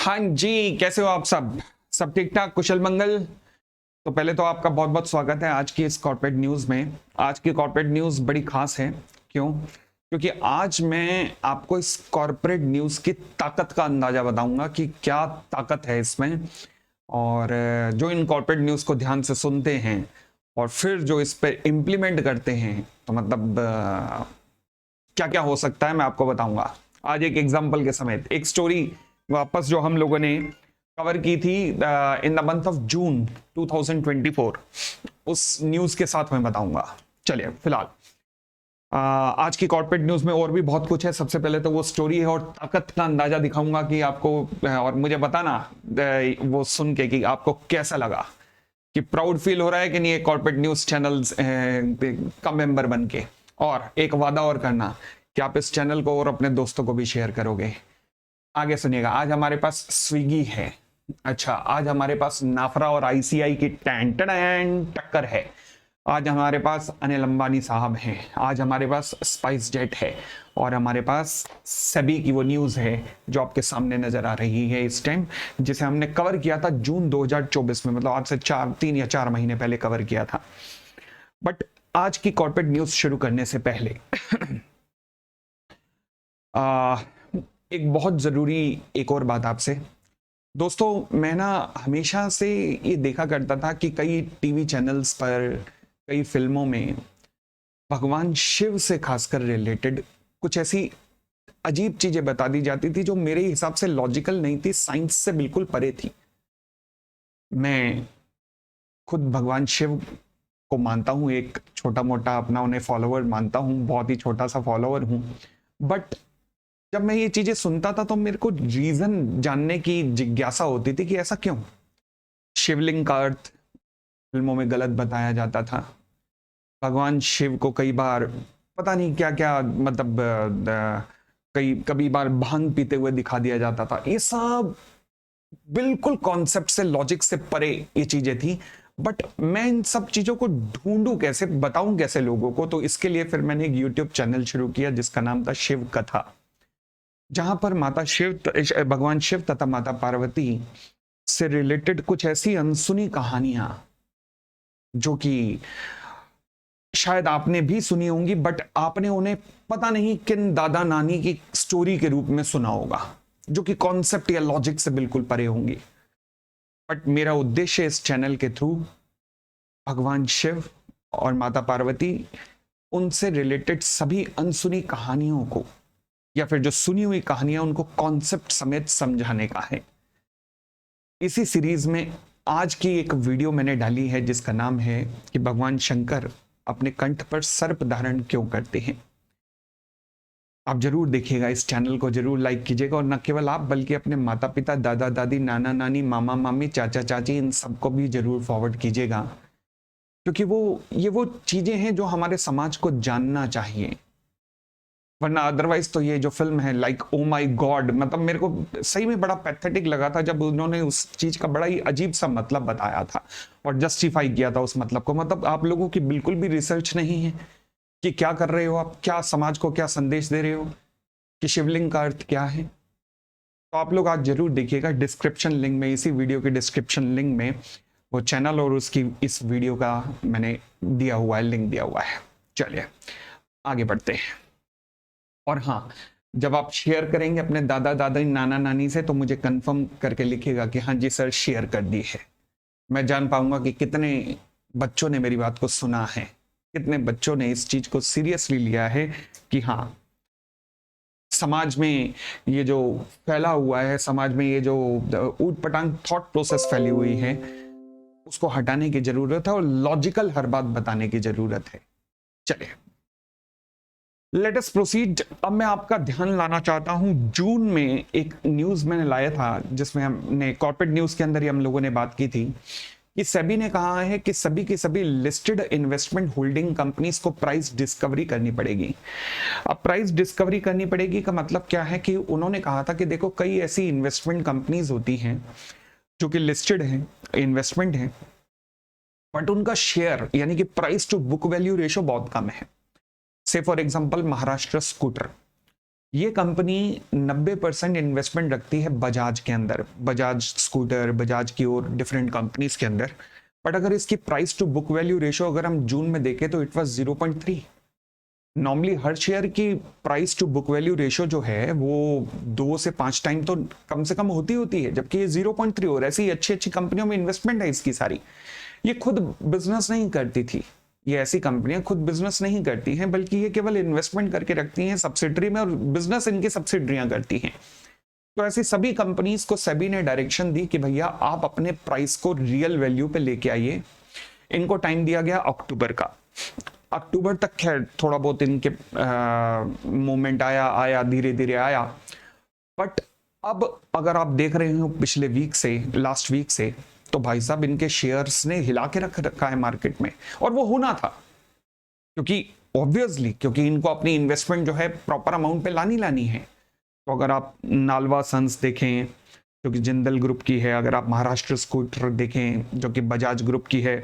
हाँ जी, कैसे हो आप सब? सब ठीक ठाक, कुशल मंगल। तो पहले तो आपका बहुत बहुत स्वागत है आज की इस कॉर्पोरेट न्यूज़ में। आज की कॉर्पोरेट न्यूज़ बड़ी खास है। क्यों? क्योंकि आज मैं आपको इस कॉर्पोरेट न्यूज़ की ताकत का अंदाजा बताऊंगा कि क्या ताकत है इसमें। और जो इन कॉर्पोरेट न्यूज़ को ध्यान से सुनते हैं और फिर जो इस पर इम्प्लीमेंट करते हैं, तो मतलब क्या क्या हो सकता है मैं आपको बताऊंगा आज एक एग्जाम्पल के समेत। एक स्टोरी वापस जो हम लोगों ने कवर की थी in the month of June 2024, उस न्यूज के साथ मैं बताऊंगा। चलिए फिलहाल आज की कॉर्पोरेट न्यूज में और भी बहुत कुछ है। सबसे पहले तो वो स्टोरी है और ताकत का अंदाजा दिखाऊंगा कि आपको, और मुझे बताना वो सुन के कि आपको कैसा लगा, कि प्राउड फील हो रहा है कि नहीं कॉर्पोरेट न्यूज चैनल्स का मेंबर बन के। और एक वादा और करना कि आप इस चैनल को और अपने दोस्तों को भी शेयर करोगे। आगे सुनिएगा, आज हमारे पास स्विगी है। अच्छा, आज हमारे पास नाफरा और आईसीआई की टक्कर है। आज हमारे पास अनिल अंबानी साहब हैं। आज हमारे पास स्पाइस जेट है। और हमारे पास सेबी की वो न्यूज़ है जो आपके सामने नजर आ रही है इस टाइम, जिसे हमने कवर किया था जून 2024 में, मतलब आज से 3 या 4 महीने पहले कवर किया था। बट आज की कॉर्पोरेट न्यूज़ शुरू करने से पहले एक बहुत ज़रूरी एक और बात आपसे। दोस्तों, मैं ना हमेशा से ये देखा करता था कि कई टीवी चैनल्स पर, कई फिल्मों में भगवान शिव से खासकर रिलेटेड कुछ ऐसी अजीब चीजें बता दी जाती थी जो मेरे हिसाब से लॉजिकल नहीं थी, साइंस से बिल्कुल परे थी। मैं खुद भगवान शिव को मानता हूं, एक छोटा मोटा अपना उन्हें फॉलोअर मानता हूं, बहुत ही छोटा सा फॉलोअर हूं। बट जब मैं ये चीजें सुनता था तो मेरे को रीजन जानने की जिज्ञासा होती थी कि ऐसा क्यों। शिवलिंग का अर्थ फिल्मों में गलत बताया जाता था। भगवान शिव को कई बार पता नहीं क्या क्या, मतलब कई कभी बार भांग पीते हुए दिखा दिया जाता था। ये सब बिल्कुल कॉन्सेप्ट से, लॉजिक से परे ये चीजें थी। बट मैं इन सब चीजों को ढूंढूं कैसे, बताऊं कैसे लोगों को? तो इसके लिए फिर मैंने एक यूट्यूब चैनल शुरू किया जिसका नाम था शिव कथा, जहां पर माता शिव, भगवान शिव तथा माता पार्वती से रिलेटेड कुछ ऐसी अनसुनी कहानियां जो कि शायद आपने भी सुनी होंगी, बट आपने उन्हें पता नहीं किन दादा नानी की स्टोरी के रूप में सुना होगा, जो कि कॉन्सेप्ट या लॉजिक से बिल्कुल परे होंगी। बट मेरा उद्देश्य इस चैनल के थ्रू भगवान शिव और माता पार्वती, उनसे रिलेटेड सभी अनसुनी कहानियों को, या फिर जो सुनी हुई कहानियां, उनको कॉन्सेप्ट समेत समझाने का है। इसी सीरीज में आज की एक वीडियो मैंने डाली है जिसका नाम है कि भगवान शंकर अपने कंठ पर सर्प धारण क्यों करते हैं। आप जरूर देखिएगा, इस चैनल को जरूर लाइक कीजिएगा, और न केवल आप बल्कि अपने माता पिता, दादा दादी, नाना नानी, मामा मामी, चाचा चाची, इन सबको भी जरूर फॉरवर्ड कीजिएगा। क्योंकि ये वो चीजें हैं जो हमारे समाज को जानना चाहिए। वरना अदरवाइज तो ये जो फिल्म है, लाइक ओ माई गॉड, मतलब मेरे को सही में बड़ा पैथेटिक लगा था जब उन्होंने उस चीज का बड़ा ही अजीब सा मतलब बताया था और जस्टिफाई किया था उस मतलब को। मतलब आप लोगों की बिल्कुल भी रिसर्च नहीं है कि क्या कर रहे हो आप, क्या समाज को क्या संदेश दे रहे हो, कि शिवलिंग का अर्थ क्या है। तो आप लोग आज जरूर देखिएगा। डिस्क्रिप्शन लिंक में, इसी वीडियो के डिस्क्रिप्शन लिंक में वो चैनल और उसकी इस वीडियो का मैंने दिया हुआ है, लिंक दिया हुआ है। चलिए आगे बढ़ते हैं। और हाँ, जब आप शेयर करेंगे अपने दादा दादी, नाना नानी से, तो मुझे कंफर्म करके लिखिएगा कि हाँ जी सर, शेयर कर दी है। मैं जान पाऊंगा कि कितने बच्चों ने मेरी बात को सुना है, कितने बच्चों ने इस चीज को सीरियसली लिया है कि हाँ, समाज में ये जो फैला हुआ है, समाज में ये जो ऊट पटांग थॉट प्रोसेस फैली हुई है, उसको हटाने की जरूरत है और लॉजिकल हर बात बताने की जरूरत है। चलिए लेट अस प्रोसीड। अब मैं आपका ध्यान लाना चाहता हूं, जून में एक न्यूज मैंने लाया था जिसमें हमने कॉर्पोरेट न्यूज के अंदर ही हम लोगों ने बात की थी कि सेबी ने कहा है कि सभी की सभी लिस्टेड इन्वेस्टमेंट होल्डिंग कंपनीज को प्राइस डिस्कवरी करनी पड़ेगी। अब प्राइस डिस्कवरी करनी पड़ेगी का मतलब क्या है कि उन्होंने कहा था कि देखो, कई ऐसी इन्वेस्टमेंट कंपनीज होती हैं जो कि लिस्टेड हैं, इन्वेस्टमेंट हैं, बट उनका शेयर यानी कि price to book value ratio बहुत कम है। Say for example Maharashtra scooter, ये कंपनी 90% इन्वेस्टमेंट रखती है बजाज के अंदर, बजाज स्कूटर, बजाज की और डिफरेंट कंपनीज के अंदर। बट अगर इसकी price to book value ratio अगर हम जून में देखें तो इट वाज 0.3। नॉर्मली हर शेयर की price to book value ratio जो है वो 2 से 5 टाइम तो कम से कम होती है, जबकि ये 0.3। और ऐसी अच्छी अच्छी कंपनियों में इन्वेस्टमेंट है इसकी सारी। ये खुद बिजनेस नहीं करती थी, ये ऐसी कंपनियां खुद बिजनेस नहीं करती हैं, बल्कि ये केवल इन्वेस्टमेंट करके रखती हैं सब्सिडरी में, और बिजनेस इनकी सब्सिडरियां करती हैं। तो ऐसी सभी कंपनीज को सेबी ने डायरेक्शन दी कि भैया आप अपने प्राइस को रियल वैल्यू पे लेके आइए। इनको टाइम दिया गया अक्टूबर का। अक्टूबर तक खैर थोड़ा बहुत इनके मूवमेंट आया धीरे धीरे आया। बट अब अगर आप देख रहे हो पिछले वीक से, लास्ट वीक से, तो भाई साहब इनके शेयर्स ने हिला के रख रखा है मार्केट में। और वो होना था, क्योंकि ऑब्वियसली क्योंकि इनको अपनी इन्वेस्टमेंट जो है प्रॉपर अमाउंट पे लानी है। तो अगर आप नालवा सन्स देखें जो कि जिंदल ग्रुप की है, अगर आप महाराष्ट्र स्कूटर देखें जो कि बजाज ग्रुप की है,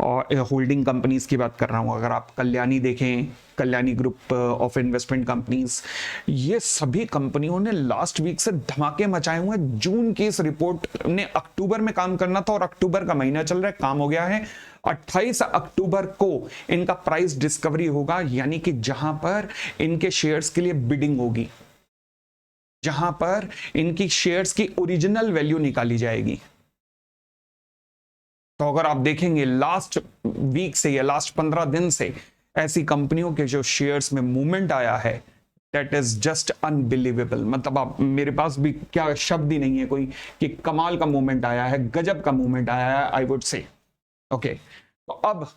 और होल्डिंग कंपनीज की बात कर रहा हूं, अगर आप कल्याणी देखें, Kalyani group of investment companies, ये सभी कंपनियों ने लास्ट वीक से धमाके मचाए हुए हैं। जून की इस रिपोर्ट ने अक्टूबर में काम करना था और अक्टूबर का महीना चल रहा है, काम हो गया है। 28 अक्टूबर को इनका प्राइस डिस्कवरी होगा, यानी कि जहां पर इनके शेयर्स के लिए बिडिंग होगी, जहां पर इनकी शेयर्स की ओरिजिनल वैल्यू निकाली जाएगी। तो अगर आप देखेंगे लास्ट वीक से या लास्ट 15 दिन से ऐसी कंपनियों के जो शेयर्स में मूवमेंट आया है, दैट इज जस्ट अनबिलीवेबल। मतलब आप, मेरे पास भी क्या शब्द ही नहीं है कोई कि कमाल का मूवमेंट आया है, गजब का मूवमेंट आया है, आई वुड से। ओके, तो अब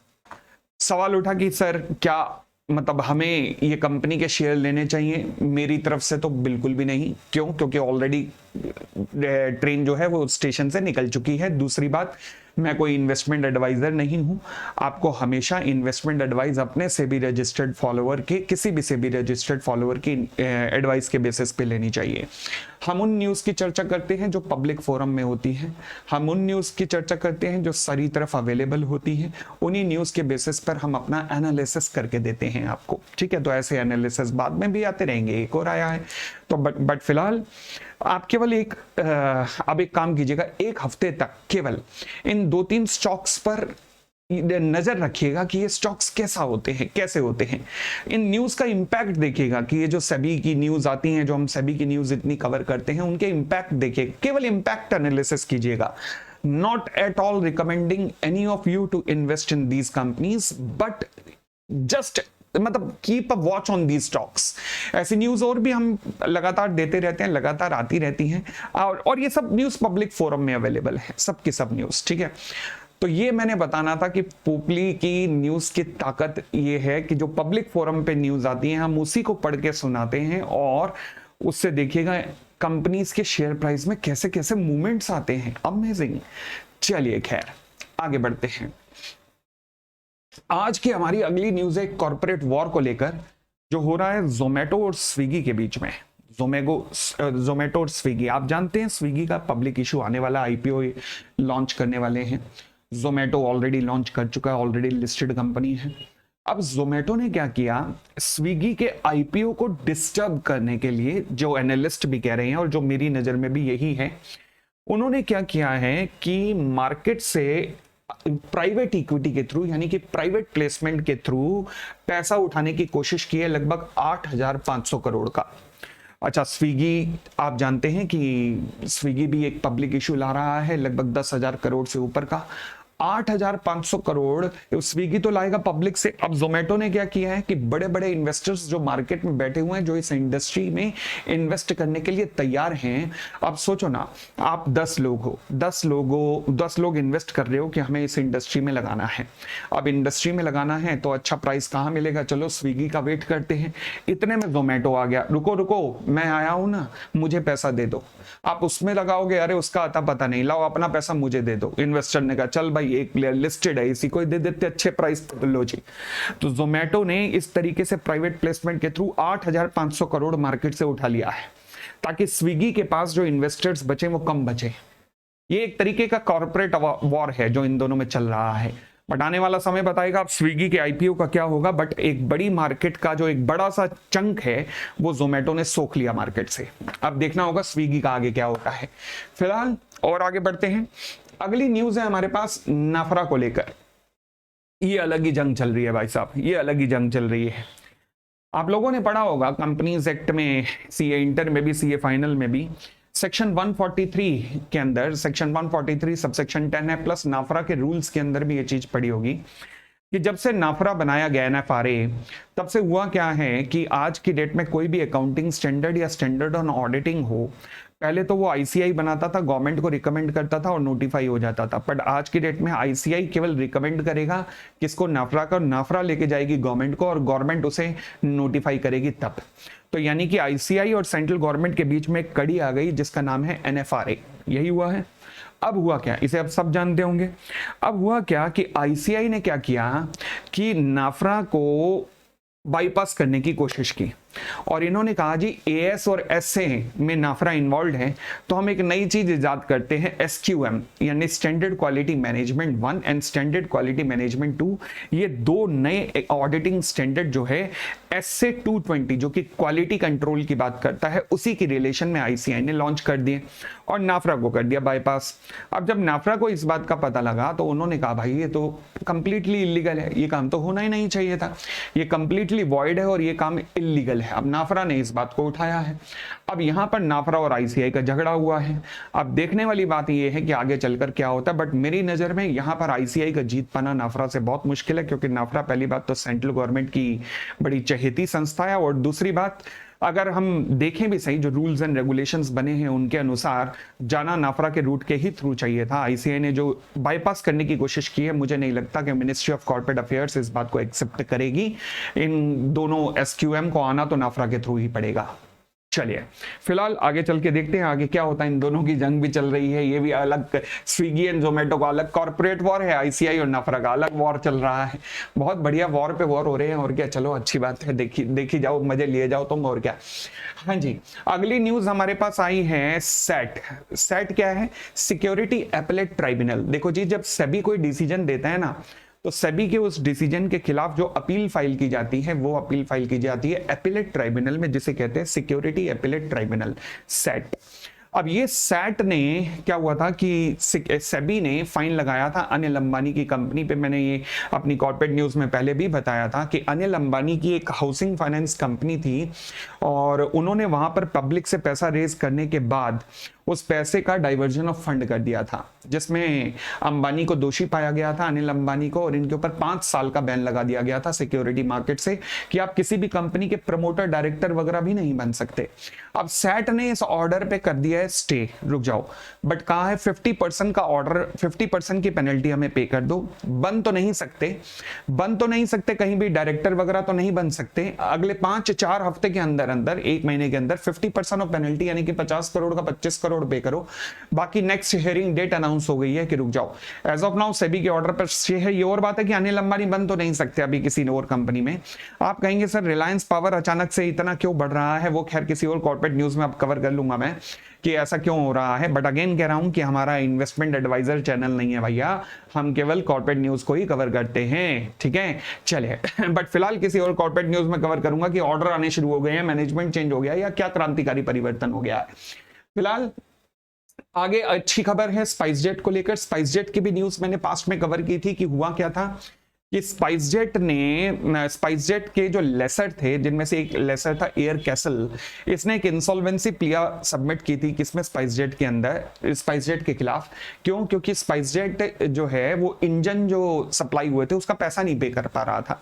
सवाल उठा कि सर क्या मतलब हमें ये कंपनी के शेयर लेने चाहिए? मेरी तरफ से तो बिल्कुल भी नहीं। क्यों? क्योंकि ऑलरेडी ट्रेन जो है वो स्टेशन से निकल चुकी है। दूसरी बात, मैं कोई इन्वेस्टमेंट एडवाइजर नहीं हूं। आपको हमेशा इन्वेस्टमेंट एडवाइस अपने सेबी रजिस्टर्ड फॉलोअर के, किसी भी सेबी रजिस्टर्ड फॉलोअर की एडवाइस के बेसिस पे लेनी चाहिए। हम उन न्यूज़ की चर्चा करते हैं जो पब्लिक फोरम में होती है, हम उन न्यूज़ की चर्चा करते हैं जो सारी तरफ अवेलेबल होती है। उन्हीं न्यूज़ के बेसिस पर हम अपना एनालिसिस करके देते हैं आपको, ठीक है? तो ऐसे एनालिसिस बाद में भी आते रहेंगे, एक और आया है तो बट फिलहाल आप केवल अब एक काम कीजिएगा, एक हफ्ते तक केवल इन 2-3 स्टॉक्स पर नजर रखिएगा कि ये स्टॉक्स कैसे होते हैं। इन न्यूज का इंपैक्ट देखिएगा कि ये जो सेबी की न्यूज आती हैं, जो हम सेबी की न्यूज इतनी कवर करते हैं, उनके इंपैक्ट देखिएगा, केवल इंपैक्ट एनालिसिस कीजिएगा। Not at all recommending any of you to invest in these companies, but just मतलब keep a watch on these stocks. ऐसी न्यूज और भी हम लगातार देते रहते हैं, लगातार आती रहती हैं, और ये सब न्यूज पब्लिक फोरम में अवेलेबल है, सब की सब न्यूज, ठीक है? तो ये मैंने बताना था कि पोपली की न्यूज की ताकत ये है कि जो पब्लिक फोरम पे न्यूज आती है हम उसी को पढ़ के सुनाते हैं, और उससे देखिएगा कंपनीज के शेयर प्राइस में कैसे कैसे मूवमेंट्स आते हैं। अमेजिंग। चलिए खैर आगे बढ़ते हैं। आज की हमारी अगली न्यूज है कॉर्पोरेट वॉर को लेकर, जो हो रहा है जोमेटो और स्विगी के बीच में। जोमेटो और स्विगी, आप जानते हैं स्विगी का पब्लिक इशू आने वाला, आईपीओ लॉन्च करने वाले हैं। जोमेटो ऑलरेडी लॉन्च कर चुका है, ऑलरेडी लिस्टेड कंपनी है। अब जोमेटो ने क्या किया, स्विगी के आईपीओ को डिस्टर्ब करने के लिए, जो एनालिस्ट भी कह रहे हैं और जो मेरी नजर में भी यही है, उन्होंने क्या किया है कि मार्केट से प्राइवेट इक्विटी के थ्रू, यानी कि प्राइवेट प्लेसमेंट के थ्रू पैसा उठाने की कोशिश की है, लगभग 8,500 करोड़ का। अच्छा, स्विगी आप जानते हैं कि स्विगी भी एक पब्लिक इशू ला रहा है, लगभग 10,000 करोड़ से ऊपर का। 8,500 करोड़ स्विगी तो लाएगा पब्लिक से। अब जोमेटो ने क्या किया है कि बड़े बड़े इन्वेस्टर्स जो मार्केट में बैठे हुए हैं, जो इस इंडस्ट्री में इन्वेस्ट करने के लिए तैयार हैं, अब सोचो ना, आप 10 लोग हो, 10 लोग इन्वेस्ट कर रहे हो कि हमें इस इंडस्ट्री में लगाना है। अब इंडस्ट्री में लगाना है तो अच्छा प्राइस कहाँ मिलेगा, चलो स्विगी का वेट करते हैं। इतने में जोमेटो आ गया, रुको मैं आया हूं ना, मुझे पैसा दे दो। आप उसमें लगाओगे, अरे उसका आता पता नहीं, लाओ अपना पैसा मुझे दे दो। इन्वेस्टर ने कहा चल भाई, एक प्लेयर लिस्टेड है, इसी को दे देते अच्छे प्राइस पर, लो जी। तो जोमेटो ने इस तरीके से प्राइवेट प्लेसमेंट के थ्रू 8,500 करोड़ मार्केट से उठा लिया है, ताकि स्विगी के पास जो इन्वेस्टर्स बचे वो कम बचे। ये एक तरीके का कॉर्पोरेट वॉर है जो इन दोनों में चल रहा है। बट आने वाला समय बताएगा अब स्विगी के आईपीओ का क्या होगा। बट एक बड़ी मार्केट का जो एक बड़ा सा चंक है वो जोमेटो ने सोख लिया मार्केट से। अब देखना होगा स्विगी का आगे क्या होता है। फिलहाल और आगे बढ़ते हैं, अगली न्यूज है हमारे पास नाफरा को लेकर। ये अलग ही जंग चल रही है भाई साहब, ये अलग ही जंग चल रही है। आप लोगों ने पढ़ा होगा कंपनीज एक्ट में, सीए इंटर में भी, सीए फाइनल में भी, सेक्शन 143 के अंदर, सेक्शन 143 सबसेक्शन 10 है प्लस नाफरा के रूल्स के अंदर भी ये चीज पड़ी होगी कि जब से नाफरा बनाया गया एनएफआरए, तब से हुआ क्या है कि आज की डेट में कोई भी अकाउंटिंग स्टैंडर्ड या स्टैंडर्ड ऑन ऑडिटिंग हो, पहले तो वो आईसीआई बनाता था, गवर्नमेंट को रिकमेंड करता था और नोटिफाई हो जाता था। बट आज की डेट में आईसीआई केवल रिकमेंड करेगा किसको, नाफरा का, नाफरा लेके जाएगी गवर्नमेंट को और गवर्नमेंट उसे नोटिफाई करेगी तब। तो यानी कि आईसीआई और सेंट्रल गवर्नमेंट के बीच में एक कड़ी आ गई जिसका नाम है एनएफआरए। यही हुआ है। अब हुआ क्या, इसे अब सब जानते होंगे। अब हुआ क्या कि आईसीआई ने क्या किया कि नाफरा को बाईपास करने की कोशिश की और इन्होंने कहा जी एएस और एसए में नाफरा इन्वॉल्व है तो हम एक नई चीज इजाद करते हैं, एसक्यूएम यानी standard quality management 1 and standard quality management 2। ये दो नए ऑडिटिंग स्टैंडर्ड जो है एसए 220 जो कि क्वालिटी कंट्रोल की बात करता है, उसी की रिलेशन में आईसीआई ने लॉन्च कर दिए और नाफरा को कर दिया बाईपास। अब जब नाफरा को इस बात का पता लगा तो उन्होंने कहा भाई ये तो कंप्लीटली इलीगल है, ये काम तो होना ही नहीं चाहिए था, ये कंप्लीटली वॉइड है और ये काम इलीगल है। अब नाफरा ने इस बात को उठाया है। अब यहां पर नाफरा और आईसीआई का झगड़ा हुआ है। अब देखने वाली बात यह है कि आगे चलकर क्या होता है। बट मेरी नजर में यहां पर आईसीआई का जीत पाना नाफरा से बहुत मुश्किल है, क्योंकि नाफरा पहली बात तो सेंट्रल गवर्नमेंट की बड़ी चहेती संस्था है और दूसरी बात अगर हम देखें भी सही, जो रूल्स एंड रेगुलेशंस बने हैं उनके अनुसार जाना नाफरा के रूट के ही थ्रू चाहिए था। आईसीआई ने जो बाईपास करने की कोशिश की है, मुझे नहीं लगता कि मिनिस्ट्री ऑफ कॉर्पोरेट अफेयर्स इस बात को एक्सेप्ट करेगी। इन दोनों एसक्यूएम को आना तो नाफरा के थ्रू ही पड़ेगा। चलिए फिलहाल आगे चल के देखते हैं आगे क्या होता है। इन दोनों की जंग भी चल रही है, ये भी अलग, स्विगी एंड जोमेटो का अलग कॉर्पोरेट वॉर है, आईसीआई और नाफरा का अलग वॉर चल रहा है। बहुत बढ़िया वॉर पे वॉर हो रहे हैं और क्या। चलो अच्छी बात है, देखी जाओ, मजे लिए जाओ तुम और क्या। हाँ जी, अगली न्यूज हमारे पास आई है सेट। सेट क्या है? Security appellate tribunal. देखो जी, जब सेबी कोई डिसीजन देता है ना, तो सेबी के उस डिसीजन के खिलाफ जो अपील फाइल की जाती है वो अपील फाइल की जाती है एपेलेट ट्राइब्यूनल में, जिसे कहते हैं सिक्योरिटी एपेलेट ट्राइब्यूनल, सेट। अब ये सेट ने क्या हुआ था कि सेबी ने फाइन लगाया था अनिल अंबानी की कंपनी पे। मैंने ये अपनी कॉर्पोरेट न्यूज में पहले भी बताया था कि अनिल अंबानी की एक हाउसिंग फाइनेंस कंपनी थी और उन्होंने वहां पर पब्लिक से पैसा रेज करने के बाद उस पैसे का डाइवर्जन ऑफ फंड कर दिया था, जिसमें अंबानी को दोषी पाया गया था, अनिल अंबानी को, और इनके ऊपर 5 साल का बैन लगा दिया गया था सिक्योरिटी मार्केट से कि आप किसी भी कंपनी के प्रमोटर, डायरेक्टर वगैरह भी नहीं बन सकते। अब सेट ने इस ऑर्डर पे कर दिया है स्टे, रुक जाओ, बट कहा है 50% का ऑर्डर, 50% की पेनल्टी हमें पे कर दो। बन तो नहीं सकते, कहीं भी डायरेक्टर वगैरह तो नहीं बन सकते। अगले 5-4 हफ्ते के अंदर अंदर, 1 महीने के अंदर 50% ऑफ पेनल्टी यानी कि 50 करोड़ का 25 करोड़ पे करो। बाकी नेक्स्ट हियरिंग डेट अनाउंस हो गई है कि रुक जाओ। एज ऑफ नाउ सेबी के ऑर्डर पर स्टे है। ये और बात है कि अनिल अंबानी बन तो नहीं सकते अभी किसी और कंपनी में। आप कहेंगे सर रिलायंस पावर अचानक से इतना क्यों बढ़ रहा है, वो खैर किसी और कॉर्पोरेट न्यूज में अब कवर कर लूंगा मैं कि ऐसा क्यों हो रहा है। बट अगेन कह रहा हूं कि हमारा इन्वेस्टमेंट एडवाइजर चैनल नहीं है भैया, हम केवल कॉर्पोरेट न्यूज को ही कवर करते हैं, ठीक है। चलिए बट फिलहाल किसी और कॉर्पोरेट न्यूज में कवर करूंगा कि ऑर्डर आने शुरू हो गए हैं, मैनेजमेंट चेंज हो गया या क्या क्रांतिकारी परिवर्तन हो गया है। फिलहाल आगे अच्छी खबर है स्पाइसजेट को लेकर। स्पाइसजेट की भी न्यूज मैंने पास्ट में कवर की थी कि हुआ क्या था कि स्पाइसजेट के जो लेसर थे, जिनमें से एक लेसर था एयर कैसल, इसने एक इंसॉल्वेंसी प्लिया सबमिट की थी किसमें, स्पाइसजेट के अंदर, स्पाइसजेट के खिलाफ। क्यों? क्योंकि स्पाइसजेट जो है वो इंजन जो सप्लाई हुए थे उसका पैसा नहीं पे कर पा रहा था।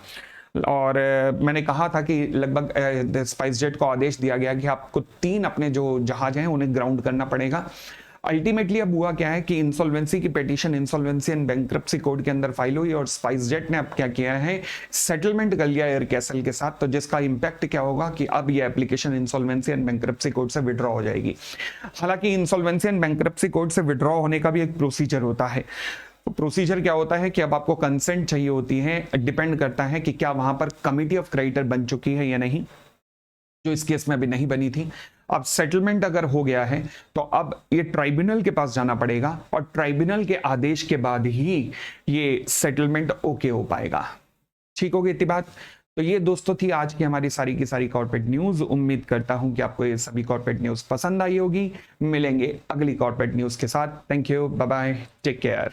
और मैंने कहा था कि लगभग स्पाइसजेट को आदेश दिया गया कि आपको 3 अपने जो जहाज हैं उन्हें ग्राउंड करना पड़ेगा। अल्टीमेटली अब हुआ क्या है कि इंसॉल्वेंसी की petition insolvency and bankruptcy code के अंदर फाइल हुई और स्पाइसजेट ने अब क्या किया है, सेटलमेंट कर लिया एयर कैसल के साथ। तो जिसका इंपैक्ट क्या होगा कि अब ये application insolvency and bankruptcy code से विड्रॉ हो जाएगी। हालांकि इंसॉल्वेंसी एंड बैंक्रप्सी कोड से विड्रॉ होने का भी एक प्रोसीजर होता है। प्रोसीजर क्या होता है कि अब आपको कंसेंट चाहिए होती है, डिपेंड करता है कि क्या वहां पर कमिटी ऑफ क्रेडिटर बन चुकी है या नहीं, जो इस केस में अभी नहीं बनी थी। अब सेटलमेंट अगर हो गया है तो अब ये ट्राइब्यूनल के पास जाना पड़ेगा और ट्राइब्यूनल के आदेश के बाद ही ये सेटलमेंट ओके हो पाएगा। ठीक होगी इतनी बात। तो ये दोस्तों थी आज की हमारी सारी की सारी कॉर्पोरेट न्यूज। उम्मीद करता हूं कि आपको ये सभी कॉर्पोरेट न्यूज पसंद आई होगी। मिलेंगे अगली कॉर्पोरेट न्यूज के साथ। Thank you, bye bye, take care.